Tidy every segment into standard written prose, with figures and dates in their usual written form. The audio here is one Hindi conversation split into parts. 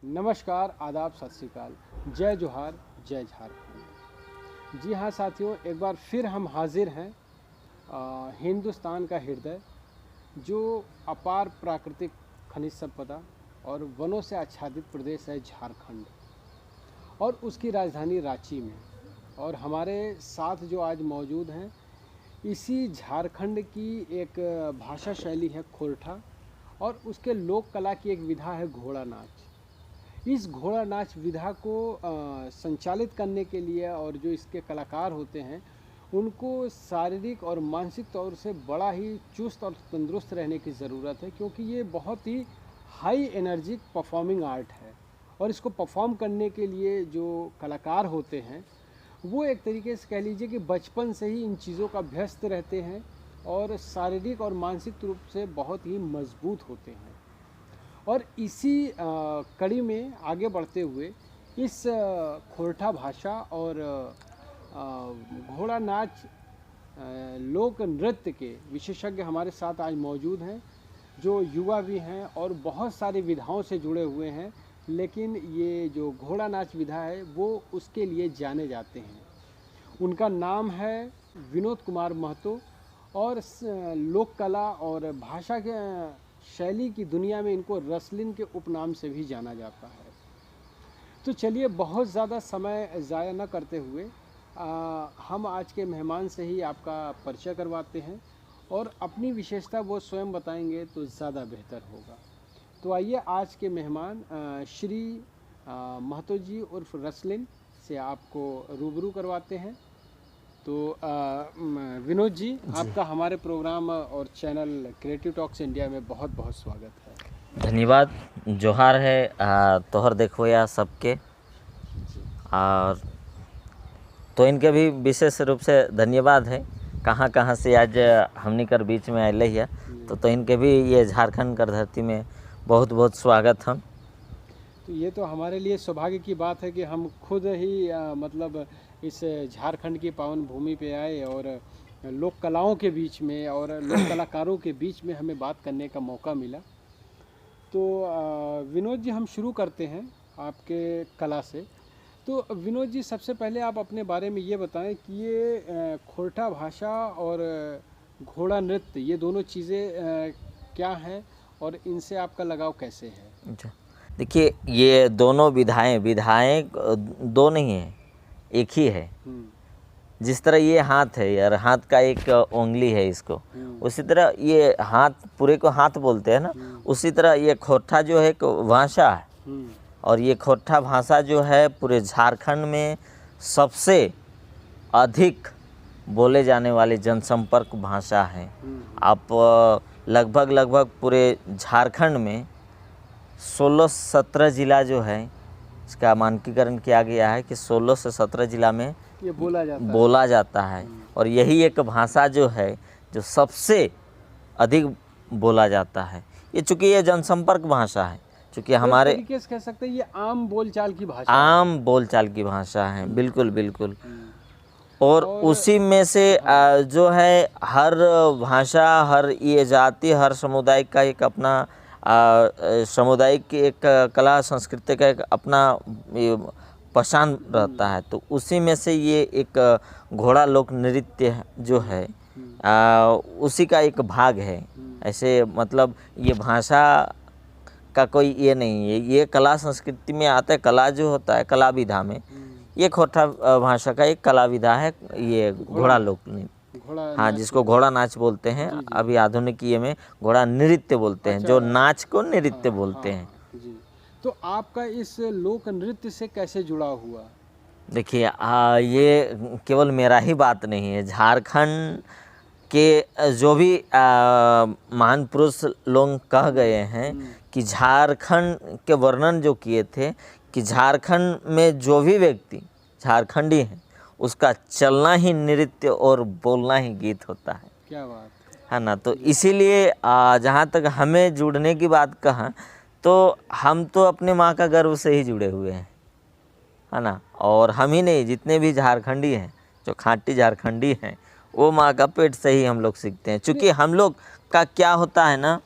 नमस्कार, आदाब, सत श्री अकाल, जय जोहार, जय झारखंड। जी हाँ साथियों, एक बार फिर हम हाजिर हैं हिंदुस्तान का हृदय, जो अपार प्राकृतिक खनिज संपदा और वनों से आच्छादित प्रदेश है झारखंड, और उसकी राजधानी रांची में। और हमारे साथ जो आज मौजूद हैं, इसी झारखंड की एक भाषा शैली है खोरठा, और उसके लोक कला की एक विधा है घोड़ा नाच। इस घोड़ा नाच विधा को संचालित करने के लिए और जो इसके कलाकार होते हैं, उनको शारीरिक और मानसिक तौर से बड़ा ही चुस्त और तंदुरुस्त रहने की ज़रूरत है, क्योंकि ये बहुत ही हाई एनर्जी परफॉर्मिंग आर्ट है। और इसको परफॉर्म करने के लिए जो कलाकार होते हैं, वो एक तरीके से कह लीजिए कि बचपन से ही इन चीज़ों का अभ्यस्त रहते हैं और शारीरिक और मानसिक रूप से बहुत ही मजबूत होते हैं। और इसी कड़ी में आगे बढ़ते हुए इस खोरठा भाषा और घोड़ा नाच लोक नृत्य के विशेषज्ञ हमारे साथ आज मौजूद हैं, जो युवा भी हैं और बहुत सारी विधाओं से जुड़े हुए हैं। लेकिन ये जो घोड़ा नाच विधा है, वो उसके लिए जाने जाते हैं। उनका नाम है विनोद कुमार महतो, और लोक कला और भाषा के शैली की दुनिया में इनको रसलिन के उपनाम से भी जाना जाता है। तो चलिए, बहुत ज़्यादा समय ज़ाया न करते हुए हम आज के मेहमान से ही आपका परिचय करवाते हैं, और अपनी विशेषता वो स्वयं बताएंगे तो ज़्यादा बेहतर होगा। तो आइए, आज के मेहमान श्री महतो जी उर्फ रसलिन से आपको रूबरू करवाते हैं। तो विनोद जी, आपका हमारे प्रोग्राम और चैनल क्रिएटिव टॉक्स इंडिया में बहुत बहुत स्वागत है। धन्यवाद। जोहार है तोहर देखो या सबके, और तो इनके भी विशेष रूप से धन्यवाद है। कहाँ कहाँ से आज हमनी कर बीच में आए है, तो इनके भी ये झारखंड कर धरती में बहुत बहुत स्वागत हम। तो ये तो हमारे लिए सौभाग्य की बात है कि हम खुद ही मतलब इस झारखंड की पावन भूमि पे आए, और लोक कलाओं के बीच में और लोक कलाकारों के बीच में हमें बात करने का मौका मिला। तो विनोद जी, हम शुरू करते हैं आपके कला से। तो विनोद जी, सबसे पहले आप अपने बारे में ये बताएं कि ये खोरठा भाषा और घोड़ा नृत्य, ये दोनों चीज़ें क्या हैं और इनसे आपका लगाव कैसे है? अच्छा, देखिए, ये दोनों विधाएं दो नहीं है, एक ही है। जिस तरह ये हाथ है यार, हाथ का एक उंगली है इसको, उसी तरह ये हाथ पूरे को हाथ बोलते हैं ना, उसी तरह ये खोरठा जो है एक भाषा है। और ये खोरठा भाषा जो है पूरे झारखंड में सबसे अधिक बोले जाने वाली जनसंपर्क भाषा है। आप लगभग पूरे झारखंड में 16-17 ज़िला जो है, इसका मानकीकरण किया गया है कि 16 से 17 ज़िला में ये बोला जाता है। और यही एक भाषा जो है जो सबसे अधिक बोला जाता है। ये चूँकि ये जनसंपर्क भाषा है, चूँकि हमारे तरीके से कह सकते हैं ये आम बोलचाल की भाषा है। बिल्कुल बिल्कुल। और उसी में से जो है हर भाषा, हर ये जाति, हर समुदाय का एक अपना सामुदायिक की एक कला संस्कृति का एक अपना पहचान रहता है। तो उसी में से ये एक घोड़ा लोक नृत्य जो है उसी का एक भाग है। ऐसे मतलब ये भाषा का कोई ये नहीं है, ये कला संस्कृति में आता है। कला जो होता है, कला विधा में ये खोरठा भाषा का एक कला विधा है, ये घोड़ा लोक नृत्य। हाँ, जिसको घोड़ा नाच बोलते हैं। अभी आधुनिक ये में घोड़ा नृत्य बोलते हैं। जो नाच को नृत्य बोलते हैं। जी। तो आपका इस लोक नृत्य से कैसे जुड़ा हुआ? देखिए, ये केवल मेरा ही बात नहीं है। झारखंड के जो भी महान पुरुष लोग कह गए हैं कि झारखंड के वर्णन जो किए थे कि झारखंड में जो भी व्यक्ति झारखंडी है, उसका चलना ही नृत्य और बोलना ही गीत होता है। क्या बात है ना। तो इसीलिए जहाँ तक हमें जुड़ने की बात कहा, तो हम तो अपने माँ का गर्व से ही जुड़े हुए हैं, है ना। और हम ही नहीं, जितने भी झारखंडी हैं, जो खाँटी झारखंडी हैं, वो माँ का पेट से ही हम लोग सीखते हैं। चूँकि हम लोग का क्या होता है ना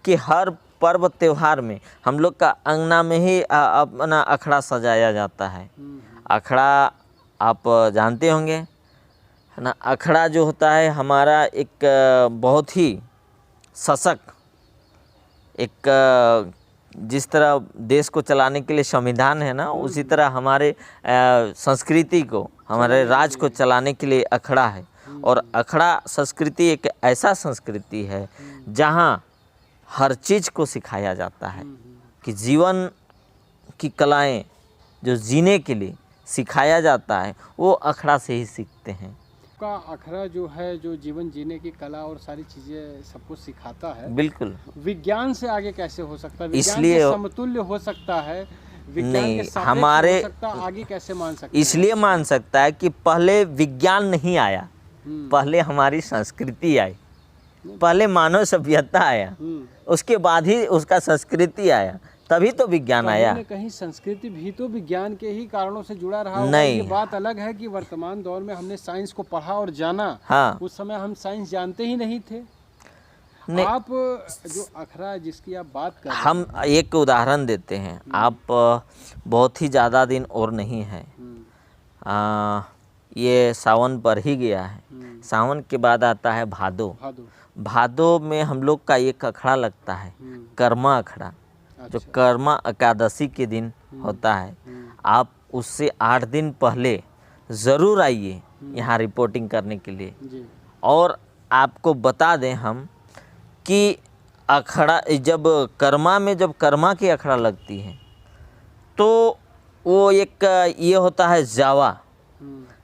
कि हर पर्व त्यौहार में हम लोग का अंगना में ही अपना अखड़ा सजाया जाता है। अखड़ा आप जानते होंगे, है ना। अखड़ा जो होता है हमारा एक बहुत ही सशक्त, एक जिस तरह देश को चलाने के लिए संविधान है ना, उसी तरह हमारे संस्कृति को, हमारे राज को चलाने के लिए अखड़ा है। और अखड़ा संस्कृति एक ऐसा संस्कृति है जहाँ हर चीज़ को सिखाया जाता है कि जीवन की कलाएं जो जीने के लिए सिखाया जाता है वो अखड़ा से ही सीखते हैं। का अखड़ा जो है, जो जीवन जीने की कला और सारी चीजें सब कुछ सिखाता है। बिल्कुल। विज्ञान से आगे कैसे हो सकता है? विज्ञान इसलिए के समतुल्य हो सकता है? विज्ञान नहीं, के सापेक्ष हमारे हो सकता, आगे कैसे मान सकते हैं? इसलिए मान सकता है कि पहले विज्ञान नहीं आया, पहले हमारी संस्कृति आई, पहले मानव सभ्यता आया, उसके बाद ही उसका संस्कृति आया, तभी तो विज्ञान आया। कहीं न कहीं संस्कृति भी तो विज्ञान के ही कारणों से जुड़ा रहा होगा। नहीं। ये बात अलग है कि वर्तमान दौर में हमने साइंस को पढ़ा और जाना। हाँ। उस समय हम साइंस जानते ही नहीं थे। नहीं। आप जो अखड़ा जिसकी आप बात कर रहे हैं, हम एक उदाहरण देते हैं। आप बहुत ही ज़्यादा दिन और नहीं है, ये सावन पर ही गया है। सावन के बाद आता है भादो। भादो में हम लोग का एक अखड़ा लगता है, कर्मा अखड़ा, जो कर्मा एकादशी के दिन होता है। आप उससे 8 दिन पहले ज़रूर आइए यहाँ रिपोर्टिंग करने के लिए। और आपको बता दें हम कि अखड़ा जब कर्मा में, जब कर्मा की अखड़ा लगती है तो वो एक ये होता है जावा,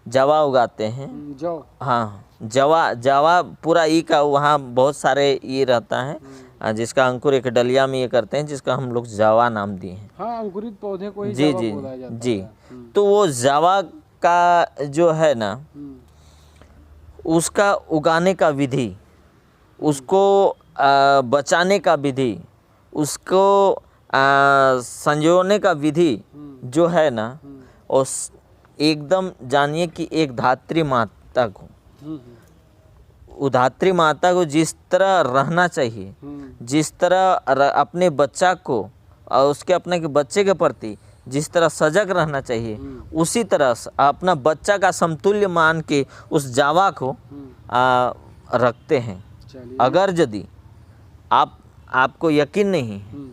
जावा उगाते हैं। जौ। हाँ, जावा पूरा ई का वहाँ बहुत सारे ये रहता है जिसका अंकुर एक डलिया में ये करते हैं, जिसका हम लोग जावा नाम दिए हैं। हाँ, अंकुरित पौधे को ही जी जावा जी बोला जाता जी। है। तो वो जावा का जो है ना, उसका उगाने का विधि, उसको बचाने का विधि, उसको संजोने का विधि जो है ना, और एकदम जानिए कि एक धात्री माता को, उधात्री माता को जिस तरह रहना चाहिए, जिस तरह अपने बच्चा को और उसके अपने के बच्चे के प्रति जिस तरह सजग रहना चाहिए, उसी तरह अपना बच्चा का समतुल्य मान के उस जावा को रखते हैं। अगर यदि आपको यकीन नहीं है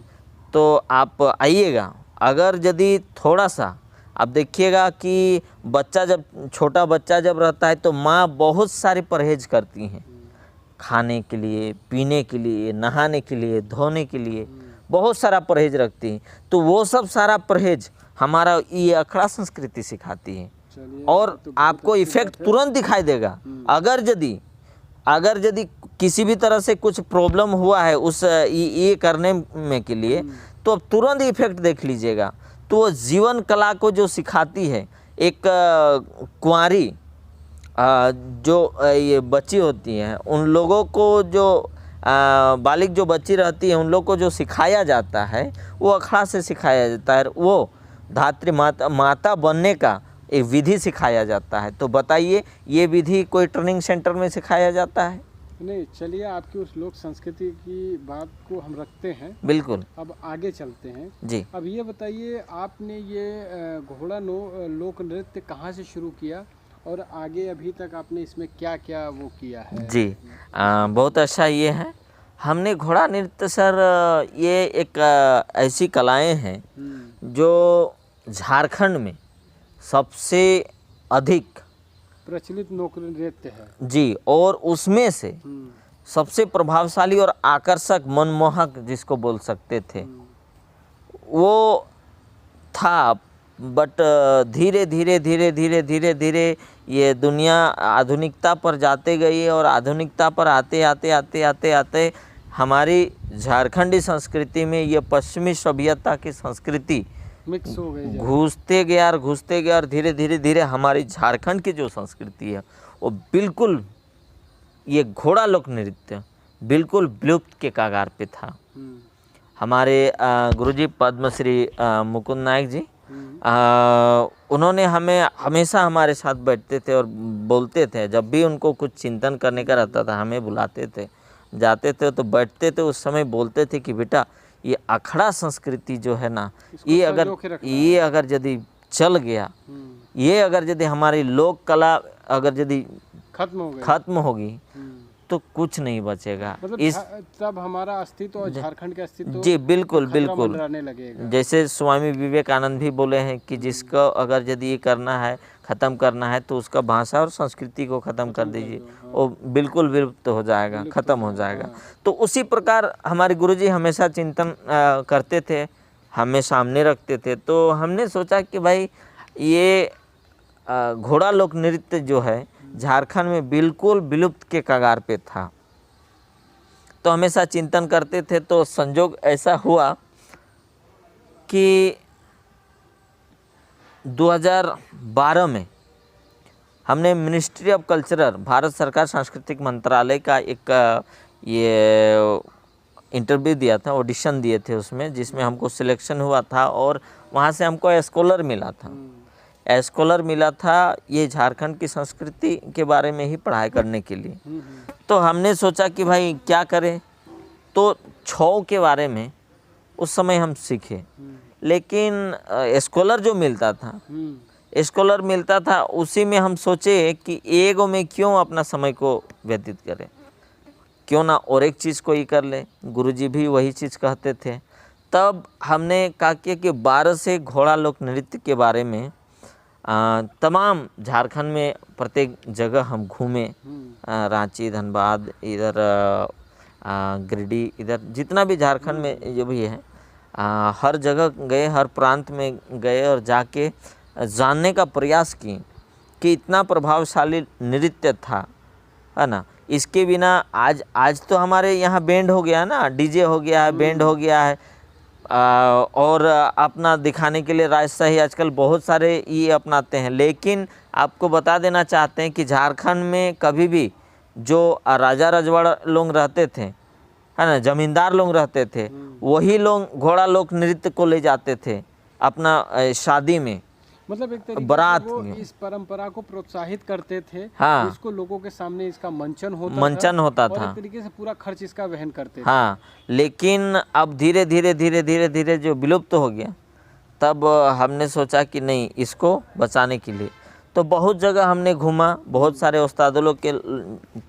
तो आप आइएगा। अगर यदि थोड़ा सा आप देखिएगा कि बच्चा जब, छोटा बच्चा जब रहता है तो माँ बहुत सारे परहेज करती हैं, खाने के लिए, पीने के लिए, नहाने के लिए, धोने के लिए बहुत सारा परहेज रखती हैं। तो वो सब सारा परहेज हमारा ये अखड़ा संस्कृति सिखाती है। और आपको इफेक्ट तुरंत दिखाई देगा। अगर यदि किसी भी तरह से कुछ प्रॉब्लम हुआ है उस ये करने में के लिए, तो अब तुरंत इफेक्ट देख लीजिएगा। तो वो जीवन कला को जो सिखाती है, एक कुंवारी जो ये बच्ची होती हैं, उन लोगों को जो बालिग जो बच्ची रहती है, उन लोगों को जो सिखाया जाता है वो अखड़ा से सिखाया जाता है। वो धात्री माता बनने का एक विधि सिखाया जाता है। तो बताइए, ये विधि कोई ट्रेनिंग सेंटर में सिखाया जाता है? नहीं। चलिए, आपकी उस लोक संस्कृति की बात को हम रखते हैं। बिल्कुल। अब आगे चलते हैं जी। अब ये बताइए, आपने ये घोड़ा लोक नृत्य कहाँ से शुरू किया और आगे अभी तक आपने इसमें क्या क्या वो किया है? जी, बहुत अच्छा ये है। हमने घोड़ा नृत्य सर, ये एक ऐसी कलाएं हैं जो झारखंड में सबसे अधिक प्रचलित लोक नृत्य है। जी, और उसमें से सबसे प्रभावशाली और आकर्षक, मनमोहक जिसको बोल सकते थे वो था। बट धीरे धीरे ये दुनिया आधुनिकता पर जाते गई, और आधुनिकता पर आते हमारी झारखंडी संस्कृति में ये पश्चिमी सभ्यता की संस्कृति मिक्स हो गई, घुसते गया और धीरे हमारी झारखंड की जो संस्कृति है वो बिल्कुल, ये घोड़ा लोक नृत्य बिल्कुल विलुप्त के कगार पे था। हमारे गुरुजी पद्मश्री मुकुंद नायक जी, उन्होंने हमें हमेशा हमारे साथ बैठते थे और बोलते थे। जब भी उनको कुछ चिंतन करने का रहता था, हमें बुलाते थे, जाते थे तो बैठते थे। उस समय बोलते थे कि बेटा, ये अखड़ा संस्कृति जो है ना, इसको ये संजो के रखना ये अगर यदि चल गया, ये अगर यदि हमारी लोक कला अगर यदि खत्म हो गई, खत्म होगी तो कुछ नहीं बचेगा। मतलब इस तब हमारा अस्तित्व और झारखंड के अस्तित्व जी बिल्कुल खतरा बिल्कुल, मंडराने लगेगा। जैसे स्वामी विवेकानंद भी बोले हैं कि जिसको अगर यदि ये करना है, ख़त्म करना है, तो उसका भाषा और संस्कृति को ख़त्म कर दीजिए, वो बिल्कुल विलुप्त हो जाएगा, ख़त्म हो जाएगा। तो उसी प्रकार हमारे गुरुजी हमेशा चिंतन करते थे, हमें सामने रखते थे। तो हमने सोचा कि भाई ये घोड़ा लोक नृत्य जो है झारखंड में बिल्कुल विलुप्त के कगार पे था। तो हमेशा चिंतन करते थे, तो संजोग ऐसा हुआ कि 2012 में हमने मिनिस्ट्री ऑफ कल्चरल, भारत सरकार सांस्कृतिक मंत्रालय का एक ये इंटरव्यू दिया था, ऑडिशन दिए थे उसमें, जिसमें हमको सिलेक्शन हुआ था और वहाँ से हमको स्कॉलर मिला था। स्कॉलर मिला था ये झारखंड की संस्कृति के बारे में ही पढ़ाई करने के लिए। तो हमने सोचा कि भाई क्या करें, तो छौ के बारे में उस समय हम सीखे, लेकिन स्कॉलर जो मिलता था उसी में हम सोचे कि एगो में क्यों अपना समय को व्यतीत करें, क्यों ना और एक चीज़ को ही कर ले। गुरुजी भी वही चीज़ कहते थे। तब हमने कहा कि 12 से घोड़ा लोक नृत्य के बारे में तमाम झारखंड में प्रत्येक जगह हम घूमे, रांची, धनबाद, इधर गिरिडीह, इधर जितना भी झारखंड में जो भी है, हर जगह गए, हर प्रांत में गए और जाके जानने का प्रयास किए कि इतना प्रभावशाली नृत्य था, है ना। इसके बिना आज तो हमारे यहाँ बैंड हो गया ना, डीजे हो गया है, बैंड हो गया है, और अपना दिखाने के लिए राजशाही ही आजकल बहुत सारे ये अपनाते हैं। लेकिन आपको बता देना चाहते हैं कि झारखंड में कभी भी जो राजा रजवाड़ा लोग रहते थे, है ना, जमींदार लोग रहते थे, वही लोग घोड़ा लोक नृत्य को ले जाते थे अपना शादी में, मतलब एक तरीके बारात से वो में। इस परंपरा को प्रोत्साहित करते थे। हाँ, इसको लोगों के सामने इसका मंचन होता था और एक तरीके से पूरा खर्च इसका वहन करते थे। हाँ, लेकिन अब धीरे धीरे जो विलुप्त हो गया, तब हमने सोचा कि नहीं, इसको बचाने के लिए तो बहुत जगह हमने घूमा, बहुत सारे उस्तादों लोग के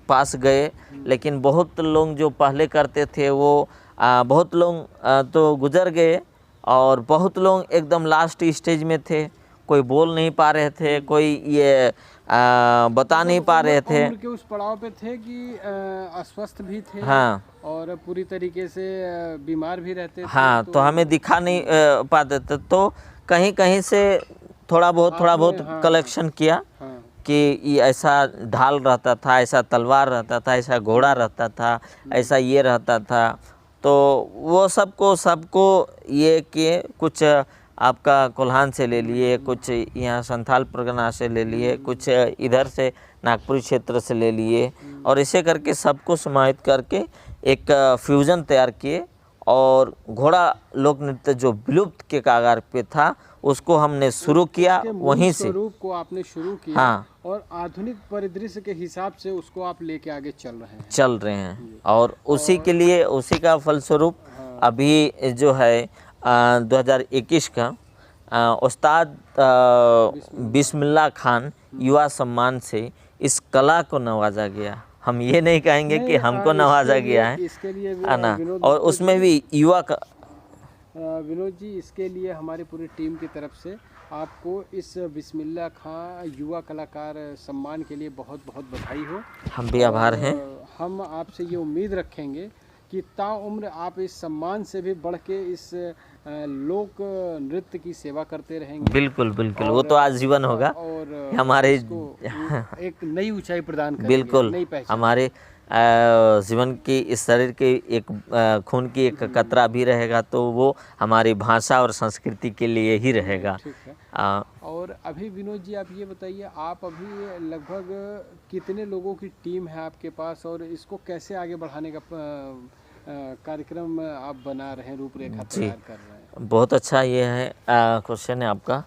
पास गए, लेकिन बहुत लोग जो पहले करते थे वो बहुत लोग तो गुजर गए और बहुत लोग एकदम लास्ट स्टेज में थे, कोई बोल नहीं पा रहे थे, कोई ये बता नहीं पा रहे थे, उम्र के उस पड़ाव पे थे कि अस्वस्थ भी थे। हाँ, और पूरी तरीके से बीमार भी रहते थे। हाँ, तो हमें दिखा नहीं पाते थे। तो कहीं कहीं से थोड़ा बहुत कलेक्शन किया कि ये ऐसा ढाल रहता था, ऐसा तलवार रहता था, ऐसा घोड़ा रहता था, ऐसा ये रहता था। तो वो सबको ये किए, कुछ आपका कोल्हान से ले लिए, कुछ यहाँ संथाल परगना से ले लिए, कुछ इधर से नागपुर क्षेत्र से ले लिए, और इसे करके सबको समाहित करके एक फ्यूज़न तैयार किए। और घोड़ा लोक नृत्य जो विलुप्त के कागार पे था, उसको हमने शुरू किया वहीं से। स्वरूप को आपने शुरू किया। हाँ, और आधुनिक परिदृश्य के हिसाब से उसको आप लेके आगे चल रहे हैं। और उसी के लिए, उसी का फलस्वरूप अभी जो है 2021 का उस्ताद बिस्मिल्लाह खान युवा सम्मान से इस कला को नवाजा गया। हम ये नहीं कहेंगे कि हमको नवाजा गया है, इसके लिए है ना, और उसमें भी युवा का। विनोद जी, इसके लिए हमारी पूरी टीम की तरफ से आपको इस बिस्मिल्लाह खां युवा कलाकार सम्मान के लिए बहुत बहुत बधाई हो। हम भी आभार हैं। हम आपसे ये उम्मीद रखेंगे कि ताउम्र आप इस सम्मान से भी बढ़ के इस लोक नृत्य की सेवा करते रहेंगे। बिल्कुल बिल्कुल, वो तो आजीवन होगा और हमारे एक नई ऊंचाई प्रदान करेंगे। बिल्कुल, नई पहचान हमारे जीवन की, इस शरीर के एक खून की एक कतरा भी रहेगा तो वो हमारी भाषा और संस्कृति के लिए ही रहेगा। ठीक है। और अभी विनोद जी आप ये बताइए, आप अभी लगभग कितने लोगों की टीम है आपके पास, और इसको कैसे आगे बढ़ाने का कार्यक्रम आप बना रहे हैं, रूपरेखा तैयार कर रहे हैं? बहुत अच्छा ये है क्वेश्चन है आपका।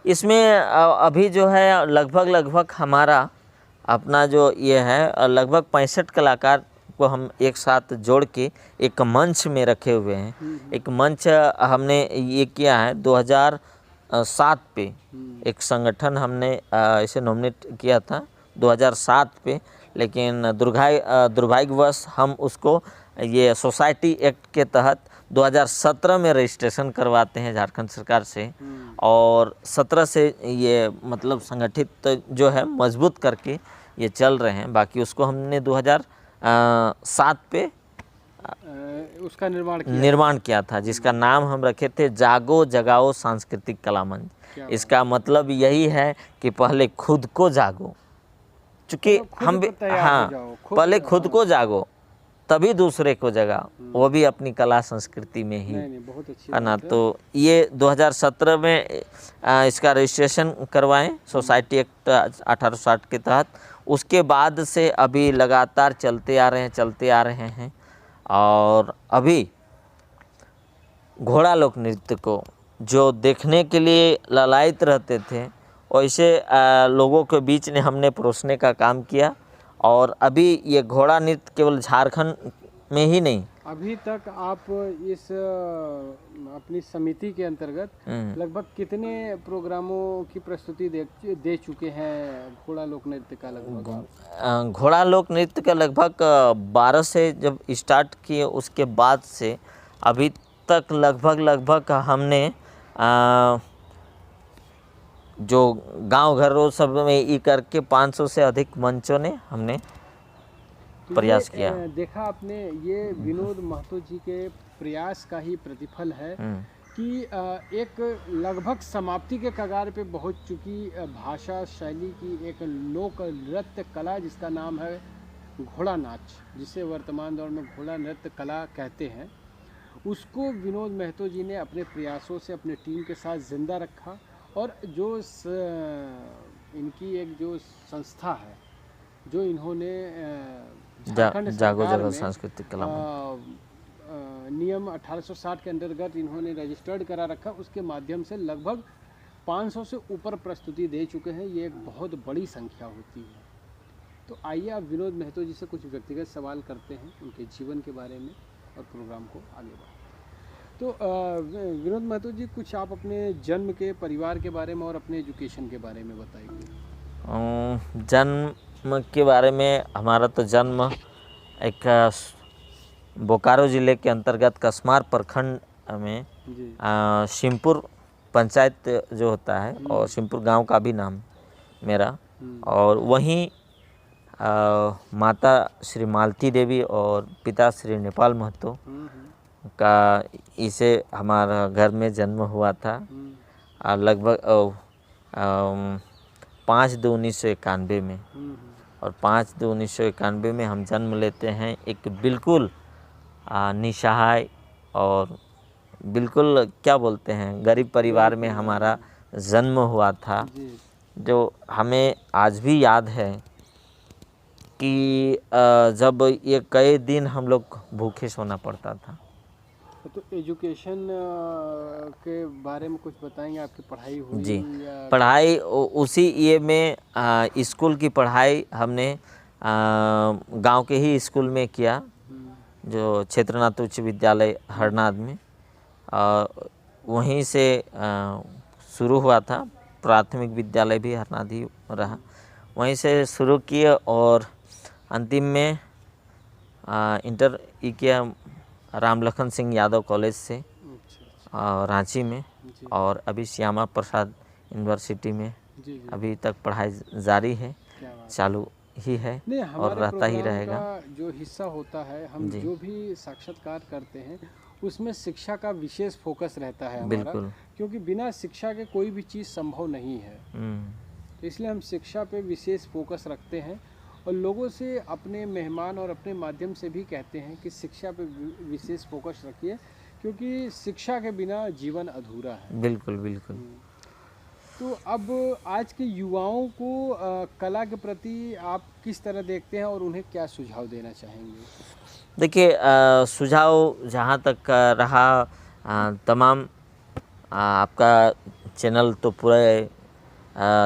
इसमें अभी जो है लगभग हमारा अपना जो ये है लगभग 65 कलाकार को हम एक साथ जोड़ के एक मंच में रखे हुए हैं। एक मंच हमने ये किया है 2007 पे, एक संगठन हमने इसे नॉमिनेट किया था 2007 पे, लेकिन दुर्भाग्यवश हम उसको ये सोसाइटी एक्ट के तहत 2017 में रजिस्ट्रेशन करवाते हैं झारखंड सरकार से, और 17 से ये मतलब संगठित जो है मजबूत करके ये चल रहे हैं। बाकी उसको हमने 2007 पे उसका निर्माण किया था, जिसका नाम हम रखे थे जागो जगाओ सांस्कृतिक कला मंच। इसका मतलब यही है कि पहले खुद को जागो, चूँकि हम भी पहले खुद को जागो तभी दूसरे को जगाओ, वो भी अपनी कला संस्कृति में ही, बहुत अच्छी है ना। तो ये 2017 में इसका रजिस्ट्रेशन करवाएं सोसाइटी एक्ट 1860 के तहत। उसके बाद से अभी लगातार चलते आ रहे हैं। और अभी घोड़ा लोक नृत्य को जो देखने के लिए ललायित रहते थे, वैसे लोगों के बीच ने हमने परोसने का काम किया। और अभी ये घोड़ा नृत्य केवल झारखंड में ही नहीं, अभी तक आप इस अपनी समिति के अंतर्गत लगभग कितने प्रोग्रामों की प्रस्तुति दे चुके हैं घोड़ा लोक नृत्य का? लगभग घोड़ा लोक नृत्य का लगभग 12 से जब स्टार्ट किए उसके बाद से अभी तक लगभग हमने जो गांव घरों सब में ई करके 500 से अधिक मंचों ने हमने प्रयास किया। देखा आपने, ये विनोद महतो जी के प्रयास का ही प्रतिफल है कि एक लगभग समाप्ति के कगार पे पहुंच चुकी भाषा शैली की एक लोक नृत्य कला जिसका नाम है घोड़ा नाच, जिसे वर्तमान दौर में घोड़ा नृत्य कला कहते हैं, उसको विनोद महतो जी ने अपने प्रयासों से अपने टीम के साथ जिंदा रखा। और जो इनकी एक जो संस्था है, जो इन्होंने जागो जगाओ सांस्कृतिक कला नियम 1860 के अंतर्गत इन्होंने रजिस्टर्ड करा रखा, उसके माध्यम से लगभग 500 से ऊपर प्रस्तुति दे चुके हैं। ये एक बहुत बड़ी संख्या होती है। तो आइए आप विनोद महतो जी से कुछ व्यक्तिगत सवाल करते हैं उनके जीवन के बारे में और प्रोग्राम को आगे बढ़ाते हैं। तो विनोद महतो जी, कुछ आप अपने जन्म के, परिवार के बारे में और अपने एजुकेशन के बारे में बताइए। जन्म के बारे में, हमारा तो जन्म एक बोकारो ज़िले के अंतर्गत कसमार प्रखंड में शिमपुर पंचायत जो होता है, और शिमपुर गांव का भी नाम मेरा, और वहीं माता श्री मालती देवी और पिता श्री नेपाल महतो का इसे हमारा घर में जन्म हुआ था। लगभग 5/2/1991 में, और 5/2/1991 में हम जन्म लेते हैं एक बिल्कुल निसहाय और बिल्कुल क्या बोलते हैं गरीब परिवार में हमारा जन्म हुआ था, जो हमें आज भी याद है कि जब ये कई दिन हम लोग भूखे सोना पड़ता था। तो एजुकेशन के बारे में कुछ बताएंगे? आपकी पढ़ाई हुई? जी, पढ़ाई उसी ये में स्कूल की पढ़ाई हमने गांव के ही स्कूल में किया, जो क्षेत्रनाथ उच्च विद्यालय हरनाद में। वहीं से शुरू हुआ था, प्राथमिक विद्यालय भी हरनाद ही रहा, वहीं से शुरू किए और अंतिम में इंटर किया राम लखन सिंह यादव कॉलेज से रांची में, और अभी श्यामा प्रसाद यूनिवर्सिटी में अभी तक पढ़ाई जारी है, चालू ही है और रहता ही रहेगा। जो हिस्सा होता है, हम जो भी साक्षात्कार करते हैं उसमें शिक्षा का विशेष फोकस रहता है हमारा, बिल्कुल, क्योंकि बिना शिक्षा के कोई भी चीज़ संभव नहीं है। तो इसलिए हम शिक्षा पे विशेष फोकस रखते हैं और लोगों से, अपने मेहमान और अपने माध्यम से भी कहते हैं कि शिक्षा पे विशेष फोकस रखिए, क्योंकि शिक्षा के बिना जीवन अधूरा है। बिल्कुल बिल्कुल। तो अब आज के युवाओं को कला के प्रति आप किस तरह देखते हैं और उन्हें क्या सुझाव देना चाहेंगे? देखिए, सुझाव जहाँ तक रहा, तमाम आपका चैनल तो पूरे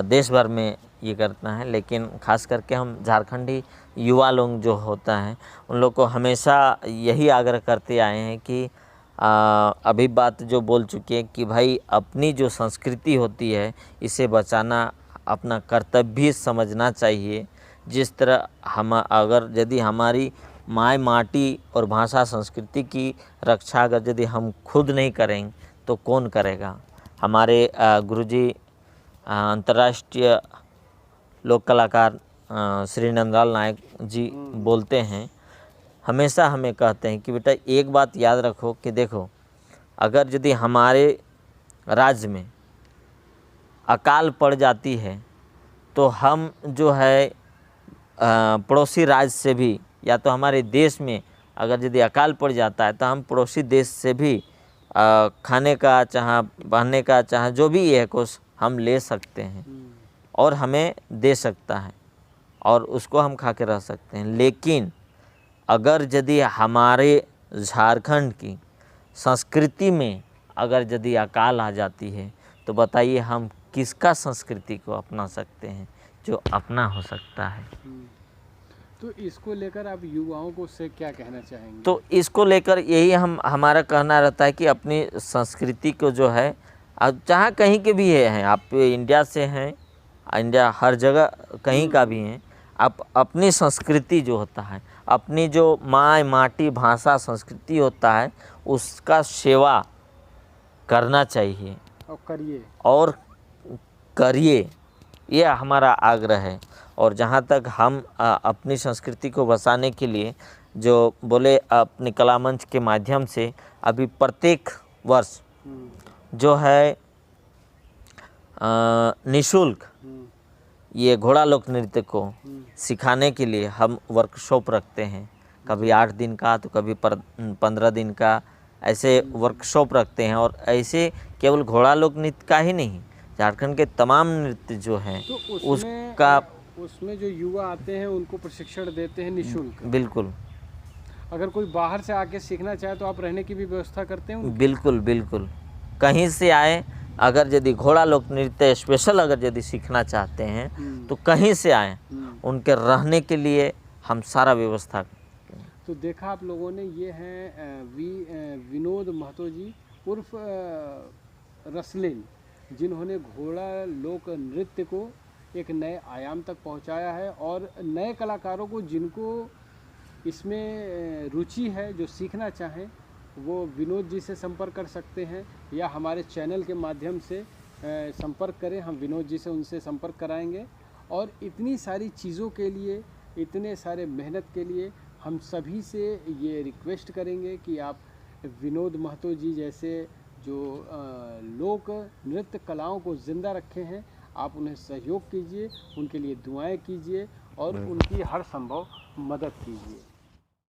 देश भर में ये करता है, लेकिन खास करके हम झारखंडी युवा लोग जो होता है उन लोग को हमेशा यही आग्रह करते आए हैं कि अभी बात जो बोल चुके हैं कि भाई अपनी जो संस्कृति होती है इसे बचाना अपना कर्तव्य समझना चाहिए। जिस तरह हम अगर यदि हमारी माय माटी और भाषा संस्कृति की रक्षा अगर यदि हम खुद नहीं करेंगे तो कौन करेगा। हमारे गुरुजी अंतर्राष्ट्रीय लोक कलाकार श्री नंदलाल नायक जी बोलते हैं, हमेशा हमें कहते हैं कि बेटा एक बात याद रखो कि देखो अगर यदि हमारे राज्य में अकाल पड़ जाती है तो हम जो है पड़ोसी राज्य से भी, या तो हमारे देश में अगर यदि अकाल पड़ जाता है तो हम पड़ोसी देश से भी खाने का चाहे पहनने का चाहे जो भी है कुछ हम ले सकते हैं और हमें दे सकता है और उसको हम खा के रह सकते हैं। लेकिन अगर यदि हमारे झारखंड की संस्कृति में अगर यदि अकाल आ जाती है तो बताइए हम किसका संस्कृति को अपना सकते हैं जो अपना हो सकता है। तो इसको लेकर आप युवाओं को से क्या कहना चाहेंगे? तो इसको लेकर यही हमारा कहना रहता है कि अपनी संस्कृति को जो है अब चाहे कहीं के भी हैं, आप इंडिया से हैं, इंडिया हर जगह कहीं का भी हैं, आप अपनी संस्कृति जो होता है, अपनी जो माँ माटी भाषा संस्कृति होता है उसका सेवा करना चाहिए और करिए, ये हमारा आग्रह है। और जहाँ तक हम अपनी संस्कृति को बचाने के लिए जो बोले अपने कला मंच के माध्यम से अभी प्रत्येक वर्ष जो है निःशुल्क ये घोड़ा लोक नृत्य को सिखाने के लिए हम वर्कशॉप रखते हैं, कभी 8 दिन का तो कभी 15 दिन का ऐसे वर्कशॉप रखते हैं। और ऐसे केवल घोड़ा लोक नृत्य का ही नहीं, झारखंड के तमाम नृत्य जो हैं तो उसमें जो युवा आते हैं उनको प्रशिक्षण देते हैं निःशुल्क। बिल्कुल। अगर कोई बाहर से आके सीखना चाहे तो आप रहने की भी व्यवस्था करते हैं? बिल्कुल बिल्कुल, कहीं से आए, अगर यदि घोड़ा लोक नृत्य स्पेशल अगर यदि सीखना चाहते हैं तो कहीं से आए, उनके रहने के लिए हम सारा व्यवस्था। तो देखा आप लोगों ने, ये हैं विनोद महतो जी उर्फ रसलिन, जिन्होंने घोड़ा लोक नृत्य को एक नए आयाम तक पहुंचाया है। और नए कलाकारों को जिनको इसमें रुचि है, जो सीखना चाहें, वो विनोद जी से संपर्क कर सकते हैं या हमारे चैनल के माध्यम से संपर्क करें, हम विनोद जी से उनसे संपर्क कराएंगे। और इतनी सारी चीज़ों के लिए, इतने सारे मेहनत के लिए हम सभी से ये रिक्वेस्ट करेंगे कि आप विनोद महतो जी जैसे जो लोक नृत्य कलाओं को ज़िंदा रखे हैं, आप उन्हें सहयोग कीजिए, उनके लिए दुआएं कीजिए और उनकी हर संभव मदद कीजिए।